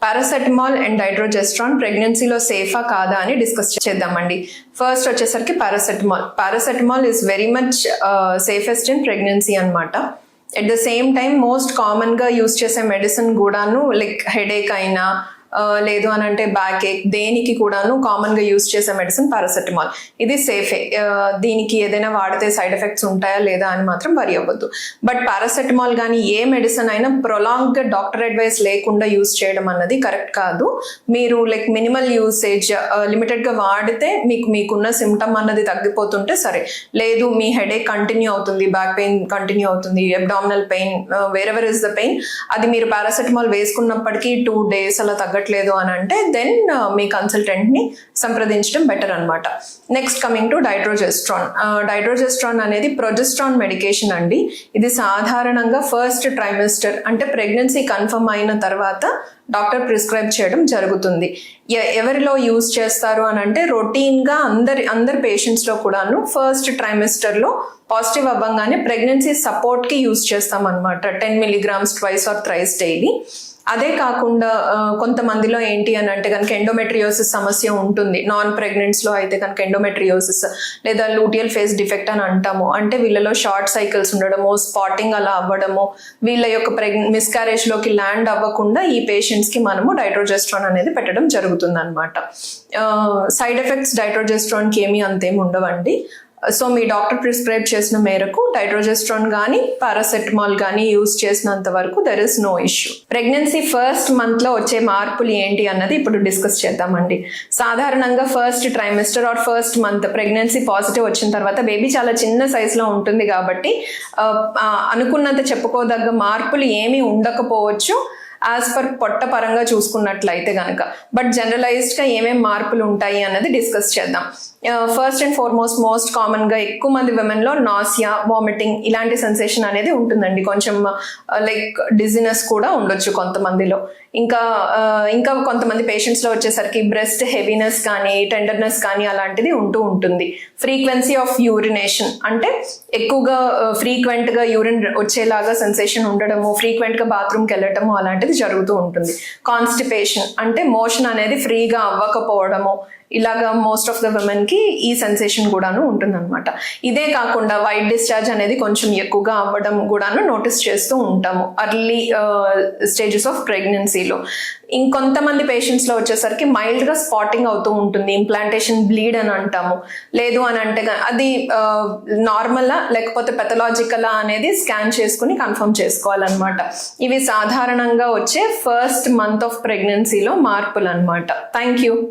Paracetamol and డైడ్రోజెస్ట్రాన్ ప్రెగ్నెన్సీలో సేఫా కాదా అని డిస్కస్ చేద్దామండి. ఫస్ట్ వచ్చేసరికి paracetamol is very much safest in pregnancy అనమాట. At the same time most కామన్గా యూస్ చేసే మెడిసిన్ కూడాను లైక్ హెడేక్ అయినా లేదు అని అంటే బ్యాక్ ఏక్ దేనికి కూడాను కామన్గా యూస్ చేసే మెడిసిన్ పారాసెటమాల్. ఇది సేఫే, దీనికి ఏదైనా వాడితే సైడ్ ఎఫెక్ట్స్ ఉంటాయా లేదా అని మాత్రం వరి అవ్వద్దు. బట్ పారాసెటమాల్ కానీ ఏ మెడిసిన్ అయినా ప్రొలాంగ్గా డాక్టర్ అడ్వైస్ లేకుండా యూస్ చేయడం అన్నది కరెక్ట్ కాదు. మీరు లైక్ మినిమల్ యూసేజ్ లిమిటెడ్గా వాడితే మీకున్న సిమ్టమ్ అన్నది తగ్గిపోతుంటే సరే, లేదు మీ హెడేక్ కంటిన్యూ అవుతుంది, బ్యాక్ పెయిన్ కంటిన్యూ అవుతుంది, abdominal pain, wherever is the pain, అది మీరు పారాసెటమాల్ వేసుకున్నప్పటికీ 2 days అలా తగ్గట్లేదు అని అంటే దెన్ మీ కన్సల్టెంట్ ని సంప్రదించడం బెటర్ అనమాట. నెక్స్ట్ కమింగ్ టు డైడ్రోజెస్ట్రాన్ అనేది ప్రొజెస్ట్రాన్ మెడికేషన్ అండి. ఇది సాధారణంగా ఫస్ట్ ట్రైమెస్టర్ అంటే ప్రెగ్నెన్సీ కన్ఫర్మ్ అయిన తర్వాత డాక్టర్ ప్రిస్క్రైబ్ చేయడం జరుగుతుంది. ఎవరిలో యూజ్ చేస్తారు అని అంటే రొటీన్గా అందరి పేషెంట్స్లో కూడాను ఫస్ట్ ట్రైమెస్టర్లో పాజిటివ్ అవ్వగానే ప్రెగ్నెన్సీ సపోర్ట్కి యూజ్ చేస్తాం అనమాట. 10 milligrams twice or thrice daily. అదే కాకుండా కొంతమందిలో ఏంటి అని అంటే కనుక ఎండోమెట్రియోసిస్ సమస్య ఉంటుంది. నాన్ ప్రెగ్నెంట్స్లో అయితే కనుక ఎండోమెట్రియోసిస్ లేదా లూటియల్ ఫేస్ డిఫెక్ట్ అని అంటాము. అంటే వీళ్ళలో షార్ట్ సైకిల్స్ ఉండడము, స్పాటింగ్ అలా అవ్వడము, వీళ్ళ యొక్క మిస్క్యారేజ్లోకి ల్యాండ్ అవ్వకుండా ఈ పేషెంట్స్కి మనము డైడ్రోజెస్ట్రాన్ అనేది పెట్టడం జరుగుతుంది అనమాట. సైడ్ ఎఫెక్ట్స్ డైడ్రోజెస్ట్రాన్కి ఏమీ అంతేమి ఉండవండి. సో మీ డాక్టర్ ప్రిస్క్రైబ్ చేసిన మేరకు డైడ్రోజెస్ట్రాన్ కానీ పారాసెటమాల్ కానీ యూజ్ చేసినంత వరకు there is no issue. Pregnancy first మంత్లో వచ్చే మార్పులు ఏంటి అన్నది ఇప్పుడు డిస్కస్ చేద్దామండి. సాధారణంగా first trimester or first month pregnancy positive వచ్చిన తర్వాత బేబీ చాలా చిన్న సైజులో ఉంటుంది కాబట్టి అనుకున్నంత చెప్పుకోదగ్గ మార్పులు ఏమీ ఉండకపోవచ్చు యాజ్ పర్ పొట్ట పరంగా చూసుకున్నట్లయితే కనుక. బట్ జనరలైజ్డ్గా ఏమేమి మార్పులు ఉంటాయి అన్నది డిస్కస్ చేద్దాం. ఫస్ట్ అండ్ ఫార్మోస్ట్ మోస్ట్ కామన్గా ఎక్కువ మంది విమెన్లో నాసియా, వామిటింగ్ ఇలాంటి సెన్సేషన్ అనేది ఉంటుందండి. కొంచెం లైక్ డిజినెస్ కూడా ఉండొచ్చు కొంతమందిలో. ఇంకా కొంతమంది పేషెంట్స్లో వచ్చేసరికి బ్రెస్ట్ హెవీనెస్ కానీ టెండర్నెస్ కానీ అలాంటిది ఉంటుంది. ఫ్రీక్వెన్సీ ఆఫ్ యూరినేషన్ అంటే ఎక్కువగా ఫ్రీక్వెంట్గా యూరిన్ వచ్చేలాగా సెన్సేషన్ ఉండడము, ఫ్రీక్వెంట్గా బాత్రూమ్కి వెళ్ళటము అలాంటిది జరుగుతూ ఉంటుంది. కాన్స్టిపేషన్ అంటే మోషన్ అనేది ఫ్రీగా అవ్వకపోవడము, ఇలాగా మోస్ట్ ఆఫ్ ద విమెన్కి ఈ సెన్సేషన్ కూడాను ఉంటుందన్నమాట. ఇదే కాకుండా వైట్ డిశ్చార్జ్ అనేది కొంచెం ఎక్కువగా అవ్వడం కూడాను నోటీస్ చేస్తూ ఉంటాము అర్లీ స్టేజెస్ ఆఫ్ ప్రెగ్నెన్సీలో. ఇంకొంతమంది పేషెంట్స్లో వచ్చేసరికి మైల్డ్గా స్పాటింగ్ అవుతూ ఉంటుంది, ఇంప్లాంటేషన్ బ్లీడ్ అని అంటాము. లేదు అని అంటే అది నార్మలా లేకపోతే పెథలాజికలా అనేది స్కాన్ చేసుకుని కన్ఫర్మ్ చేసుకోవాలన్నమాట. ఇవి సాధారణంగా వచ్చే ఫస్ట్ మంత్ ఆఫ్ ప్రెగ్నెన్సీలో మార్పులు అనమాట. Thank you.